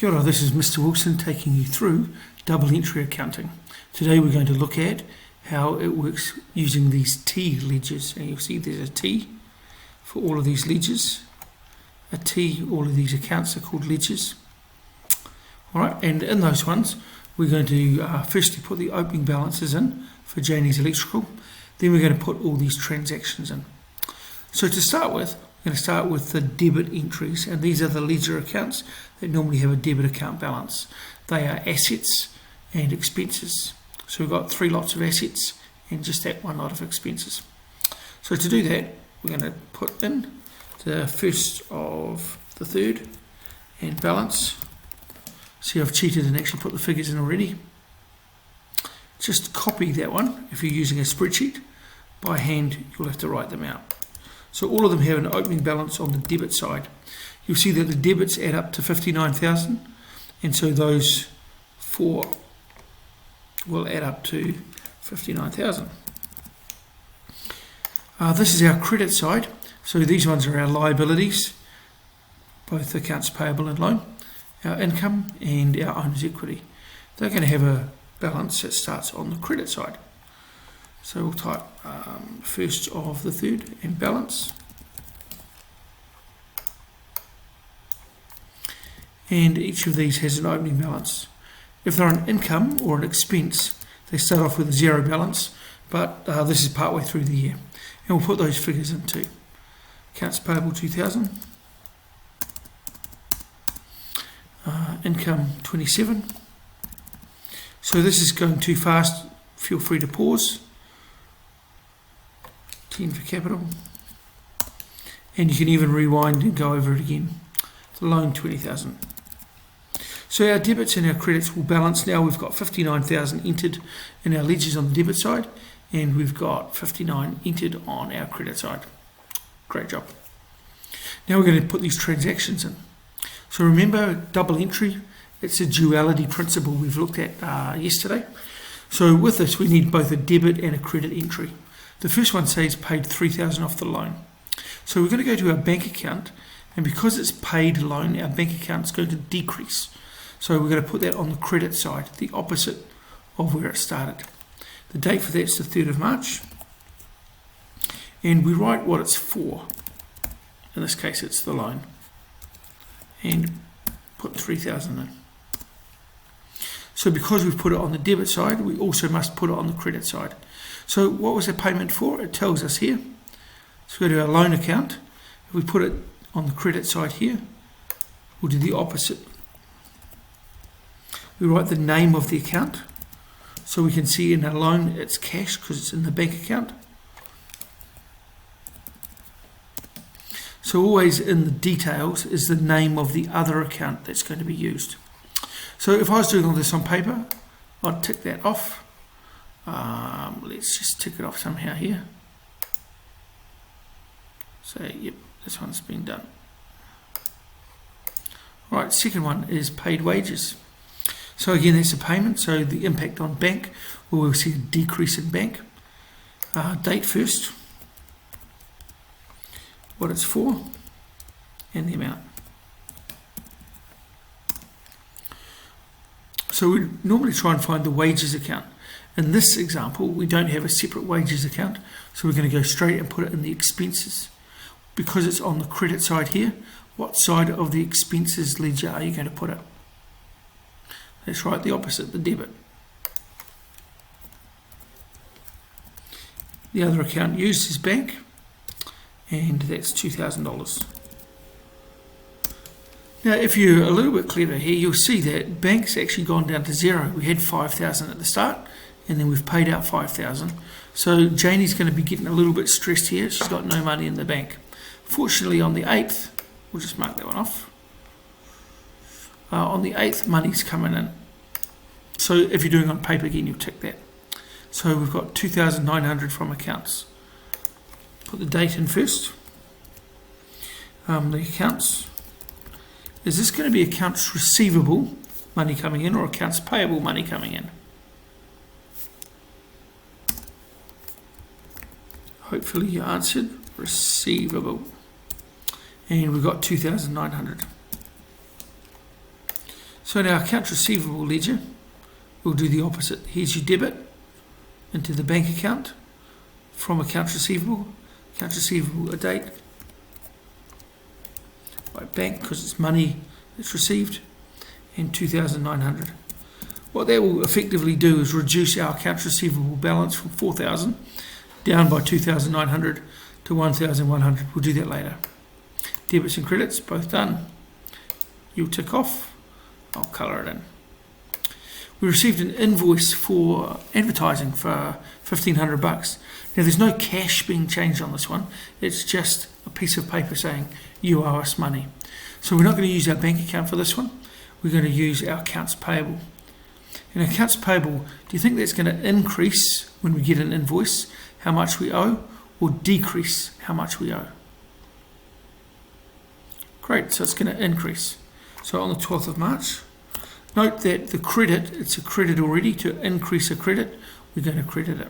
Kia ora, this is Mr. Wilson taking you through double entry accounting. Today we're going to look at how it works using these T ledgers, and you'll see there's a T for all of these ledgers, a T, all of these accounts are called ledgers. Alright, and in those ones we're going to firstly put the opening balances in for Janie's electrical, then we're going to put all these transactions in. So to start with, we're going to start with the debit entries, and these are the ledger accounts that normally have a debit account balance. They are assets and expenses. So we've got 3 lots of assets and just that 1 lot of expenses. So to do that, we're going to put in the first of the third and balance. See, I've cheated and actually put the figures in already. Just copy that one. If you're using a spreadsheet, by hand you'll have to write them out. So all of them have an opening balance on the debit side. You'll see that the debits add up to 59,000, and so those 4 will add up to 59,000. This is our credit side. So these ones are our liabilities, both accounts payable and loan, our income and our owner's equity. They're going to have a balance that starts on the credit side. So we'll type first of the third and balance. And each of these has an opening balance. If they're an income or an expense, they start off with a 0 balance, but this is partway through the year. And we'll put those figures in too. Accounts payable 2,000. Income 27. So this is going too fast. Feel free to pause. 10 for capital. And you can even rewind and go over it again. The loan 20,000. So our debits and our credits will balance. Now we've got 59,000 entered in our ledgers on the debit side, and we've got 59 entered on our credit side. Great job. Now we're going to put these transactions in. So remember, double entry, it's a duality principle we've looked at yesterday. So with this, we need both a debit and a credit entry. The first one says paid 3,000 off the loan. So we're going to go to our bank account, and because it's paid loan, our bank account is going to decrease. So we're going to put that on the credit side, the opposite of where it started. The date for that's the 3rd of March. And we write what it's for. In this case, it's the loan. And put 3,000 in. So because we've put it on the debit side, we also must put it on the credit side. So what was the payment for? It tells us here. So we go to our loan account. If we put it on the credit side here, we'll do the opposite. We write the name of the account. So we can see in our loan it's cash because it's in the bank account. So always in the details is the name of the other account that's going to be used. So if I was doing all this on paper, I'd tick that off. Let's just tick it off somehow here. So yep, this one's been done. Right, second one is paid wages. So again, that's a payment. So the impact on bank, we'll see a decrease in bank. Date first, what it's for, and the amount. So we normally try and find the wages account. In this example, we don't have a separate wages account, so we're going to go straight and put it in the expenses. Because it's on the credit side here, what side of the expenses ledger are you going to put it? That's right, the opposite, the debit. The other account used is bank, and that's $2,000. Now, if you're a little bit clever here, you'll see that bank's actually gone down to 0. We had 5,000 at the start, and then we've paid out 5,000. So Janie's going to be getting a little bit stressed here. She's got no money in the bank. Fortunately, on the 8th, we'll just mark that one off. On the 8th, money's coming in. So if you're doing on paper again, you'll tick that. So we've got 2,900 from accounts. Put the date in first. The accounts. Is this going to be accounts receivable money coming in or accounts payable money coming in? Hopefully you answered receivable. And we've got 2,900. So in our accounts receivable ledger, we'll do the opposite. Here's your debit into the bank account from accounts receivable a date, by bank because it's money that's received, and 2,900. What that will effectively do is reduce our accounts receivable balance from 4,000 down by 2,900 to 1,100. We'll do that later. Debits and credits, both done. You'll tick off. I'll colour it in. We received an invoice for advertising for $1,500. Now there's no cash being changed on this one. It's just a piece of paper saying you owe us money. So we're not going to use our bank account for this one. We're going to use our accounts payable. In accounts payable, do you think that's going to increase when we get an invoice how much we owe, or decrease how much we owe? Great, so it's going to increase. So on the 12th of March, note that the credit, it's a credit already. To increase a credit, we're going to credit it.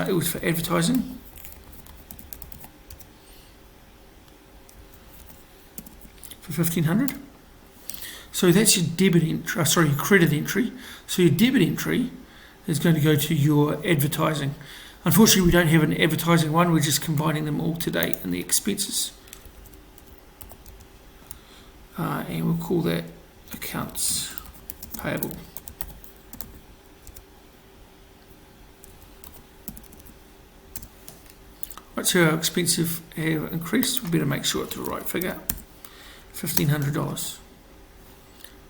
It was for advertising. For 1,500. So that's your debit entry, your credit entry. So your debit entry is going to go to your advertising. Unfortunately, we don't have an advertising one. We're just combining them all today in the expenses. And we'll call that accounts payable. Right, so our expenses have increased. We better make sure it's the right figure. $1,500.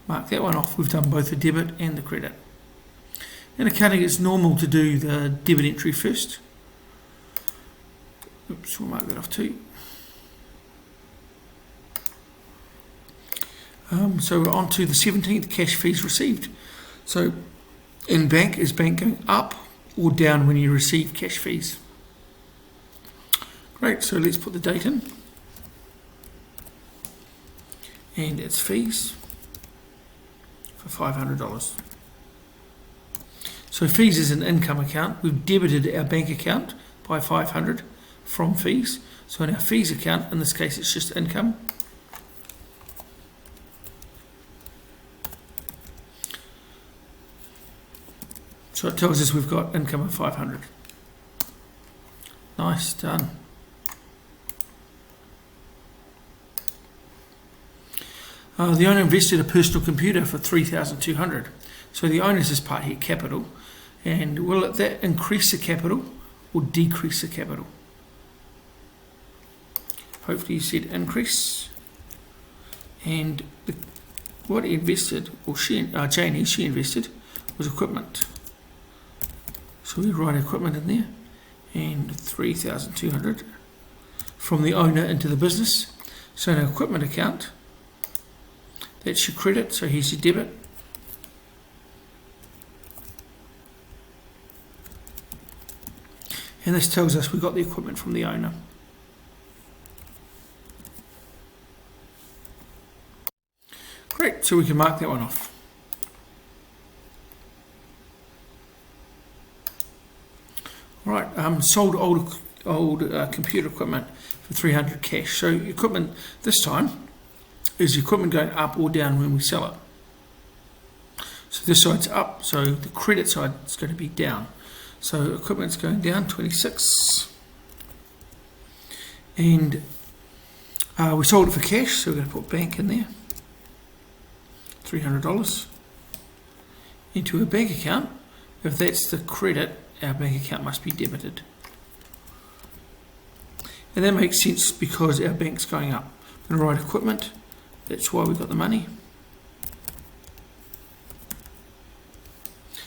Mark that one off. We've done both the debit and the credit. In accounting, it's normal to do the debit entry first. Oops, we'll mark that off too. So we're on to the 17th, cash fees received. So in bank, is bank going up or down when you receive cash fees? Great, so let's put the date in. And it's fees for $500. So fees is an income account. We've debited our bank account by $500 from fees. So in our fees account, in this case, it's just income. So it tells us we've got income of $500. Nice, done. The owner invested a personal computer for $3,200. So the owner's this part here, capital. And will that increase the capital or decrease the capital? Hopefully you said increase. And what he invested, or Janie, she invested, was equipment. So we write equipment in there. And 3,200 from the owner into the business. So in our equipment account, that's your credit, so here's your debit. And this tells us we got the equipment from the owner. Great, so we can mark that one off. All right, sold old computer equipment for $300 cash. So equipment this time, is the equipment going up or down when we sell it? So this side's up, so the credit side is going to be down. So equipment's going down, 26. And we sold it for cash, so we're going to put bank in there. $300 into a bank account. If that's the credit, our bank account must be debited. And that makes sense because our bank's going up. I'm going to write equipment. That's why we got the money.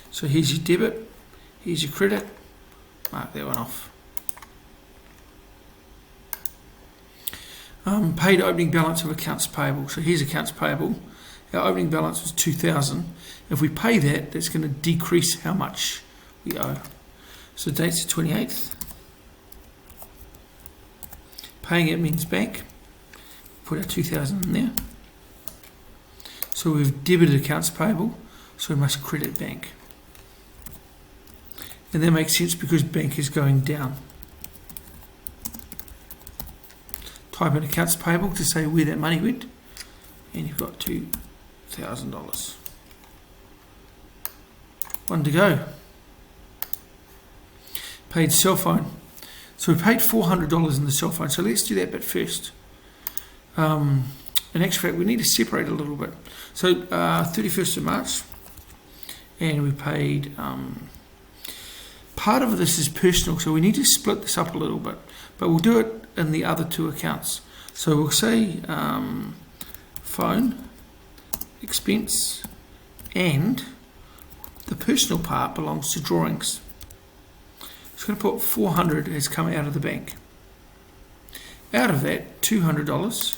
So here's your debit, here's your credit, mark that one off. Paid opening balance of accounts payable. So here's accounts payable. Our opening balance was 2,000. If we pay that, that's going to decrease how much we owe. So the date's the 28th. Paying it means bank. Put our 2,000 in there. So we've debited accounts payable, so we must credit bank. And that makes sense because bank is going down. Type in accounts payable to say where that money went. And you've got 2,000. $1,000. One to go. Paid cell phone. So we paid $400 in the cell phone. So let's do that bit first. In actual fact, we need to separate a little bit. So 31st of March, and we paid, part of this is personal, so we need to split this up a little bit, but we'll do it in the other two accounts. So we'll say phone, expense, and the personal part belongs to drawings. So I'm going to put 400 has come out of the bank. Out of that, $200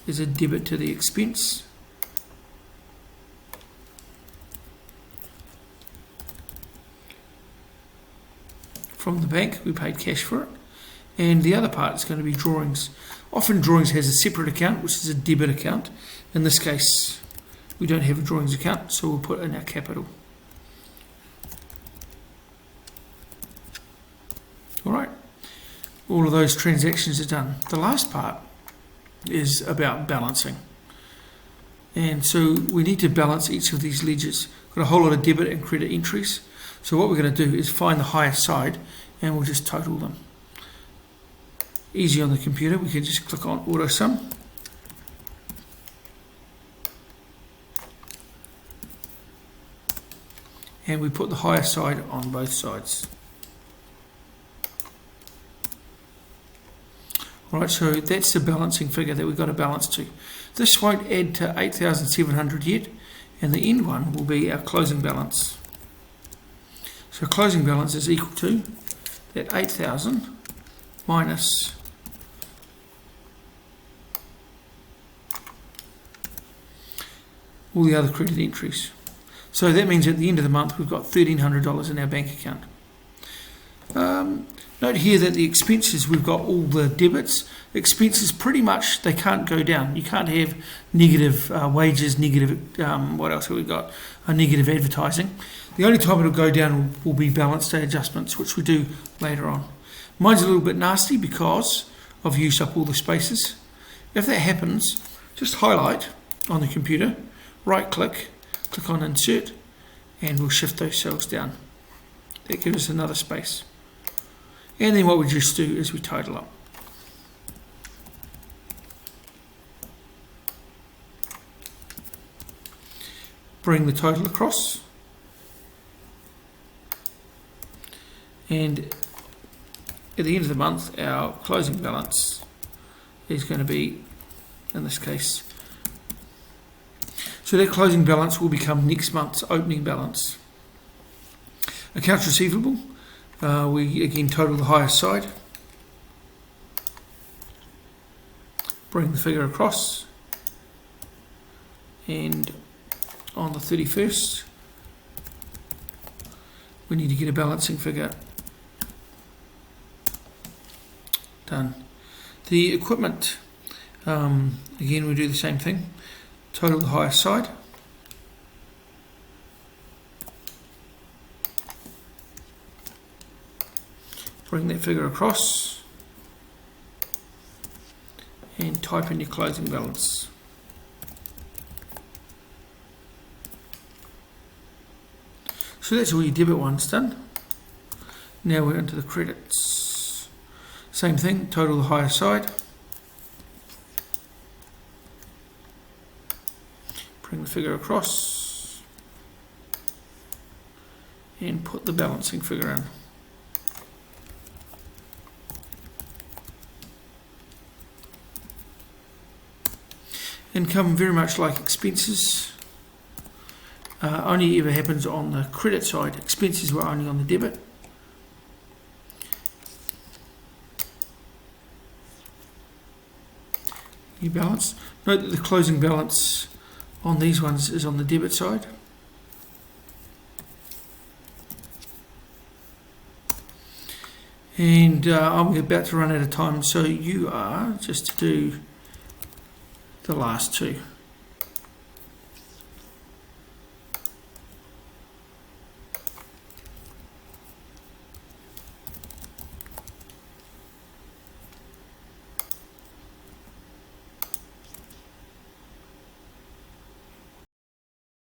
is a debit to the expense. From the bank, we paid cash for it. And the other part is going to be drawings. Often drawings has a separate account, which is a debit account. In this case, we don't have a drawings account, so we'll put in our capital. All right, all of those transactions are done. The last part is about balancing. And so we need to balance each of these ledgers. Got a whole lot of debit and credit entries. So what we're going to do is find the highest side and we'll just total them. Easy on the computer, we can just click on auto sum. And we put the highest side on both sides. Alright, so that's the balancing figure that we've got to balance to. This won't add to 8,700 yet, and the end one will be our closing balance. So closing balance is equal to that 8,000 minus all the other credit entries. So that means at the end of the month we've got $1,300 in our bank account. Note here that the expenses, we've got all the debits. Expenses pretty much, they can't go down. You can't have negative wages, negative, what else have we got? Negative advertising. The only time it'll go down will be balance day adjustments, which we do later on. Mine's a little bit nasty because I've used up all the spaces. If that happens, just highlight on the computer, right click, click on insert, and we'll shift those cells down. That gives us another space. And then what we just do is we total up. Bring the total across. And at the end of the month, our closing balance is going to be, in this case, so that closing balance will become next month's opening balance. Accounts receivable. We again total the highest side, bring the figure across, and on the 31st we need to get a balancing figure done. The equipment, again we do the same thing, total the highest side, bring that figure across and type in your closing balance. So that's all your debit ones done. Now we're into the credits. Same thing, total the higher side. Bring the figure across and put the balancing figure in. Income, very much like expenses, only ever happens on the credit side. Expenses were only on the debit. Your balance. Note that the closing balance on these ones is on the debit side. And I'm about to run out of time, so you are just to do the last two.